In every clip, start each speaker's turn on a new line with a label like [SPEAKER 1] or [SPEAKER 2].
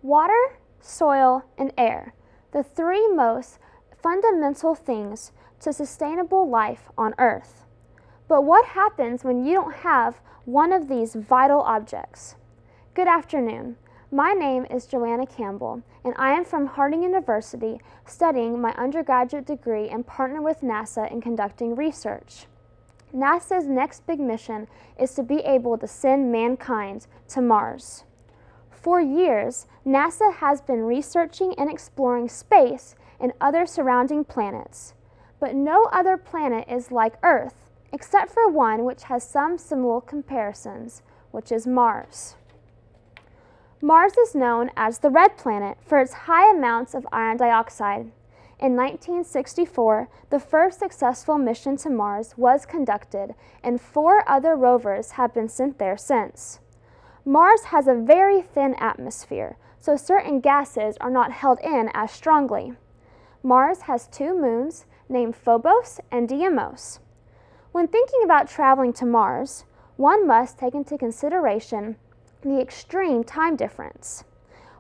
[SPEAKER 1] Water, soil, and air, the three most fundamental things to sustainable life on Earth. But what happens when you don't have one of these vital objects? Good afternoon. My name is JoAnna Campbell, and I am from Harding University studying my undergraduate degree and partner with NASA in conducting research. NASA's next big mission is to be able to send mankind to Mars. For years, NASA has been researching and exploring space and other surrounding planets, but no other planet is like Earth, except for one which has some similar comparisons, which is Mars. Mars is known as the red planet for its high amounts of iron dioxide. In 1964, the first successful mission to Mars was conducted, and 4 other rovers have been sent there since. Mars has a very thin atmosphere, so certain gases are not held in as strongly. Mars has 2 moons named Phobos and Deimos. When thinking about traveling to Mars, one must take into consideration the extreme time difference.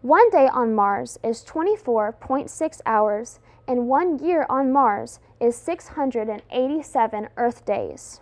[SPEAKER 1] 1 day on Mars is 24.6 hours, and 1 year on Mars is 687 Earth days.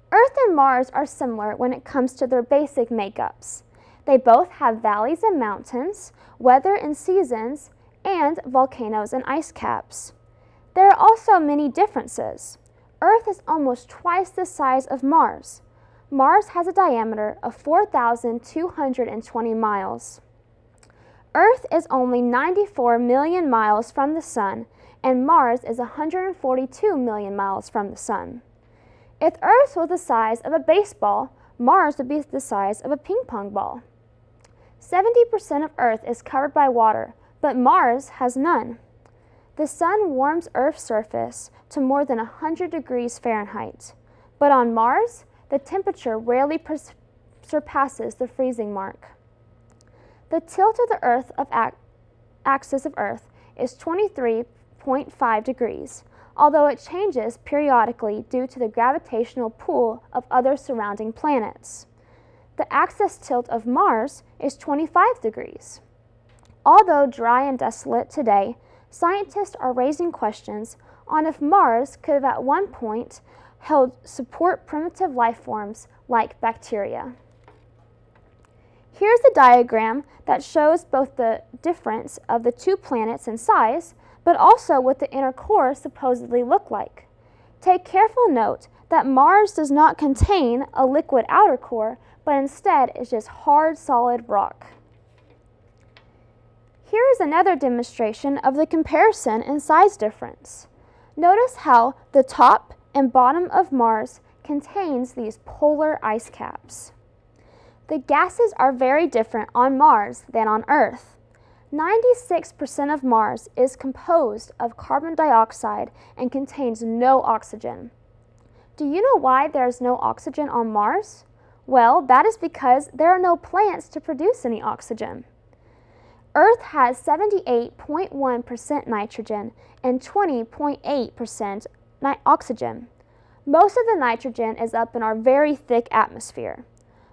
[SPEAKER 1] Earth and Mars are similar when it comes to their basic makeups. They both have valleys and mountains, weather and seasons, and volcanoes and ice caps. There are also many differences. Earth is almost twice the size of Mars. Mars has a diameter of 4,220 miles. Earth is only 94 million miles from the Sun, and Mars is 142 million miles from the Sun. If Earth was the size of a baseball, Mars would be the size of a ping pong ball. 70% of Earth is covered by water, but Mars has none. The Sun warms Earth's surface to more than 100 degrees Fahrenheit, but on Mars, the temperature rarely surpasses the freezing mark. The tilt of the Earth axis of Earth is 23.5 degrees, although it changes periodically due to the gravitational pull of other surrounding planets. The axis tilt of Mars is 25 degrees. Although dry and desolate today, scientists are raising questions on if Mars could have at one point support primitive life forms like bacteria. Here's a diagram that shows both the difference of the 2 planets in size, but also what the inner core supposedly look like. Take careful note that Mars does not contain a liquid outer core, but instead is just hard, solid rock. Here is another demonstration of the comparison in size difference. Notice how the top and bottom of Mars contains these polar ice caps. The gases are very different on Mars than on Earth. 96% of Mars is composed of carbon dioxide and contains no oxygen. Do you know why there is no oxygen on Mars? Well, that is because there are no plants to produce any oxygen. Earth has 78.1% nitrogen and 20.8% oxygen. Most of the nitrogen is up in our very thick atmosphere.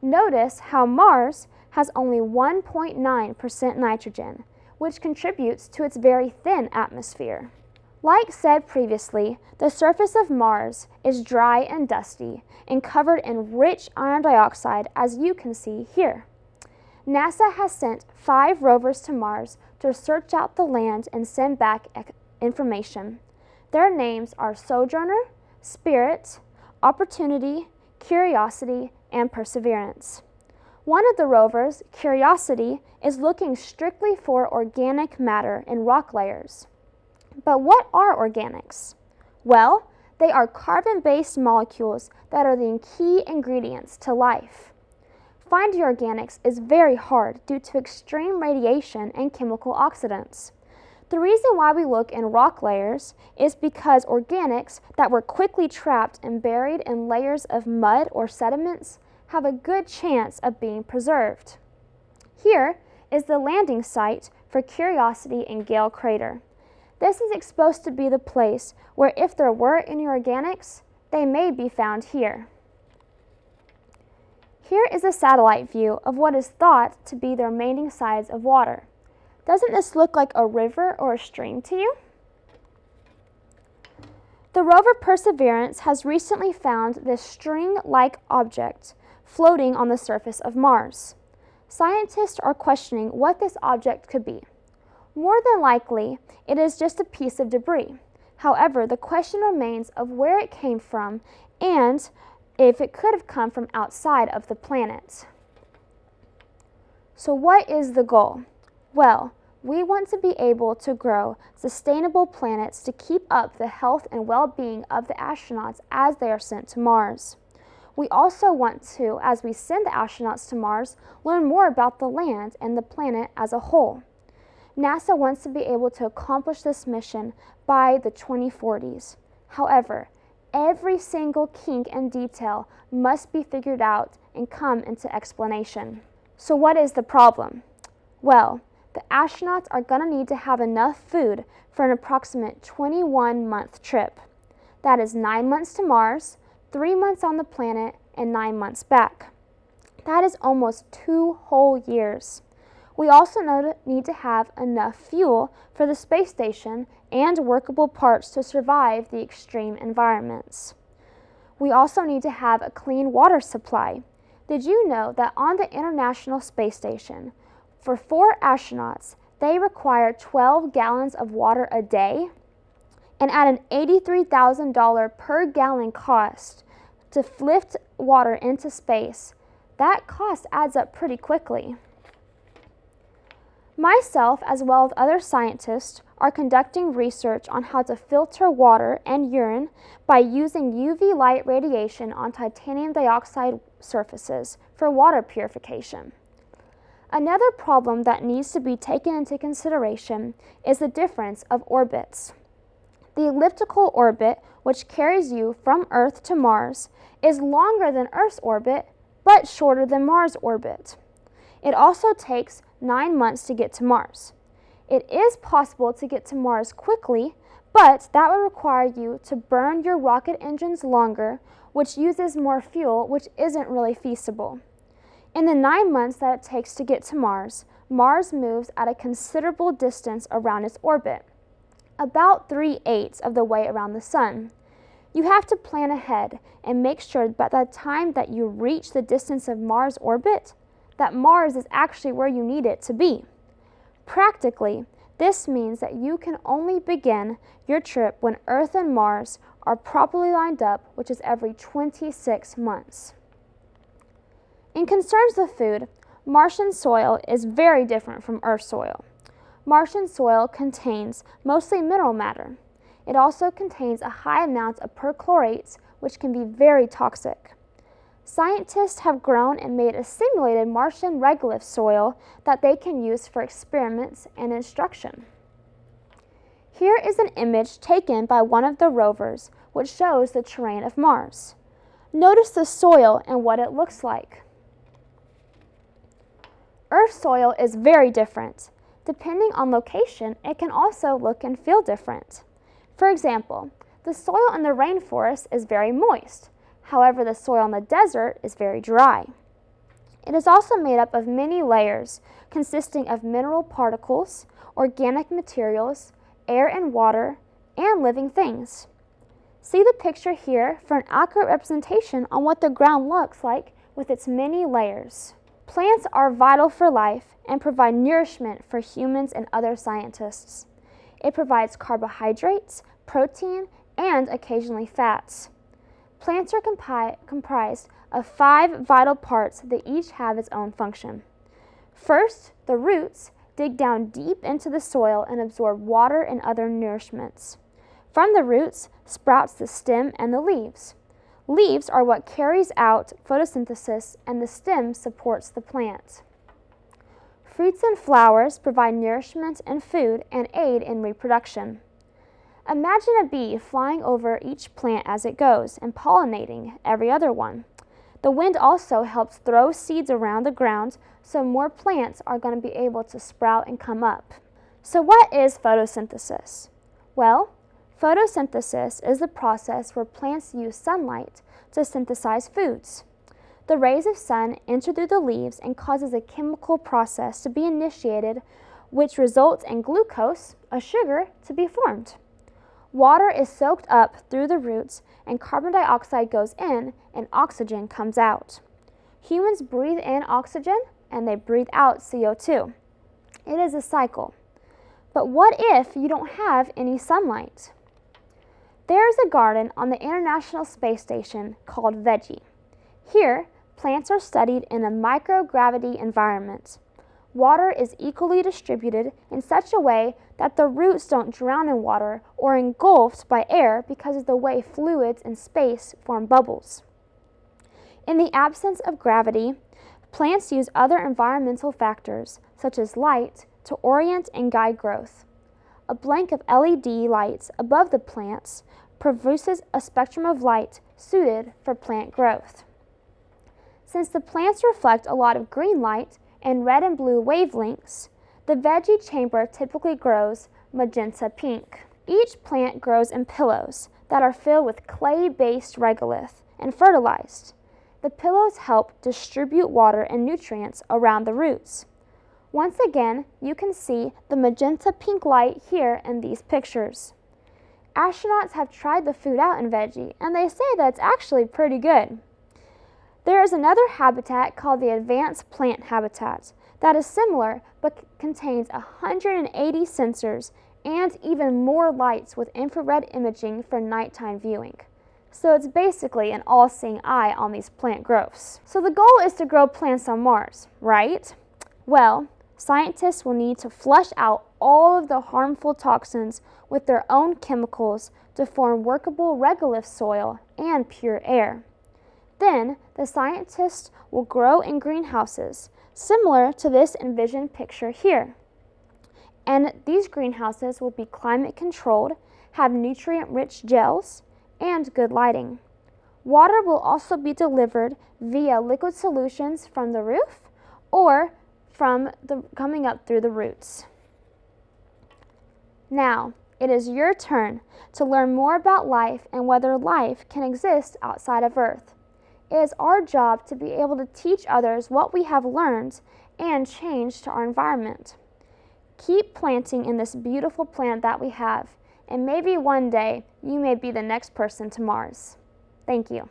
[SPEAKER 1] Notice how Mars has only 1.9% nitrogen, which contributes to its very thin atmosphere. Like said previously, the surface of Mars is dry and dusty and covered in rich iron dioxide, as you can see here. NASA has sent 5 rovers to Mars to search out the land and send back information. Their names are Sojourner, Spirit, Opportunity, Curiosity, and Perseverance. One of the rovers, Curiosity, is looking strictly for organic matter in rock layers. But what are organics? Well, they are carbon-based molecules that are the key ingredients to life. Finding organics is very hard due to extreme radiation and chemical oxidants. The reason why we look in rock layers is because organics that were quickly trapped and buried in layers of mud or sediments have a good chance of being preserved. Here is the landing site for Curiosity in Gale Crater. This is supposed to be the place where if there were any organics, they may be found here. Here is a satellite view of what is thought to be the remaining sides of water. Doesn't this look like a river or a stream to you? The rover Perseverance has recently found this string-like object floating on the surface of Mars. Scientists are questioning what this object could be. More than likely, it is just a piece of debris. However, the question remains of where it came from and if it could have come from outside of the planet. So what is the goal? Well, we want to be able to grow sustainable planets to keep up the health and well-being of the astronauts as they are sent to Mars. We also want to, as we send the astronauts to Mars, learn more about the land and the planet as a whole. NASA wants to be able to accomplish this mission by the 2040s. However, every single kink and detail must be figured out and come into explanation. So what is the problem? Well, the astronauts are going to need to have enough food for an approximate 21-month trip. That is 9 months to Mars, 3 months on the planet, and 9 months back. That is almost 2 whole years. We also need to have enough fuel for the space station and workable parts to survive the extreme environments. We also need to have a clean water supply. Did you know that on the International Space Station, for 4 astronauts, they require 12 gallons of water a day? And at an $83,000 per gallon cost to lift water into space, that cost adds up pretty quickly. Myself, as well as other scientists, are conducting research on how to filter water and urine by using UV light radiation on titanium dioxide surfaces for water purification. Another problem that needs to be taken into consideration is the difference of orbits. The elliptical orbit, which carries you from Earth to Mars, is longer than Earth's orbit, but shorter than Mars' orbit. It also takes 9 months to get to Mars. It is possible to get to Mars quickly, but that would require you to burn your rocket engines longer, which uses more fuel, which isn't really feasible. In the 9 months that it takes to get to Mars, Mars moves at a considerable distance around its orbit, about 3/8 of the way around the Sun. You have to plan ahead and make sure by the time that you reach the distance of Mars' orbit, that Mars is actually where you need it to be. Practically, this means that you can only begin your trip when Earth and Mars are properly lined up, which is every 26 months. In concerns of food, Martian soil is very different from Earth soil. Martian soil contains mostly mineral matter. It also contains a high amount of perchlorates, which can be very toxic. Scientists have grown and made a simulated Martian regolith soil that they can use for experiments and instruction. Here is an image taken by one of the rovers which shows the terrain of Mars. Notice the soil and what it looks like. Earth soil is very different. Depending on location, it can also look and feel different. For example, the soil in the rainforest is very moist. However, the soil in the desert is very dry. It is also made up of many layers consisting of mineral particles, organic materials, air and water, and living things. See the picture here for an accurate representation on what the ground looks like with its many layers. Plants are vital for life and provide nourishment for humans and other scientists. It provides carbohydrates, protein, and occasionally fats. Plants are comprised of 5 vital parts that each have its own function. First, the roots dig down deep into the soil and absorb water and other nourishments. From the roots sprouts the stem and the leaves. Leaves are what carries out photosynthesis, and the stem supports the plant. Fruits and flowers provide nourishment and food and aid in reproduction. Imagine a bee flying over each plant as it goes and pollinating every other one. The wind also helps throw seeds around the ground so more plants are going to be able to sprout and come up. So what is photosynthesis? Well, photosynthesis is the process where plants use sunlight to synthesize foods. The rays of sun enter through the leaves and causes a chemical process to be initiated, which results in glucose, a sugar, to be formed. Water is soaked up through the roots and carbon dioxide goes in and oxygen comes out. Humans breathe in oxygen and they breathe out CO2. It is a cycle. But what if you don't have any sunlight? There is a garden on the International Space Station called Veggie. Here, plants are studied in a microgravity environment. Water is equally distributed in such a way that the roots don't drown in water or engulfed by air because of the way fluids in space form bubbles. In the absence of gravity, plants use other environmental factors, such as light, to orient and guide growth. A blank of LED lights above the plants produces a spectrum of light suited for plant growth. Since the plants reflect a lot of green light and red and blue wavelengths, the veggie chamber typically grows magenta pink. Each plant grows in pillows that are filled with clay-based regolith and fertilized. The pillows help distribute water and nutrients around the roots. Once again, you can see the magenta pink light here in these pictures. Astronauts have tried the food out in veggie, and they say that it's actually pretty good. There is another habitat called the advanced plant habitat that is similar but contains 180 sensors and even more lights with infrared imaging for nighttime viewing. So it's basically an all-seeing eye on these plant growths. So the goal is to grow plants on Mars, right? Well, scientists will need to flush out all of the harmful toxins with their own chemicals to form workable regolith soil and pure air. Then, the scientists will grow in greenhouses, similar to this envisioned picture here. And these greenhouses will be climate controlled, have nutrient-rich gels, and good lighting. Water will also be delivered via liquid solutions from the roof or coming up through the roots. Now, it is your turn to learn more about life and whether life can exist outside of Earth. It is our job to be able to teach others what we have learned and change to our environment. Keep planting in this beautiful planet that we have, and maybe one day you may be the next person to Mars. Thank you.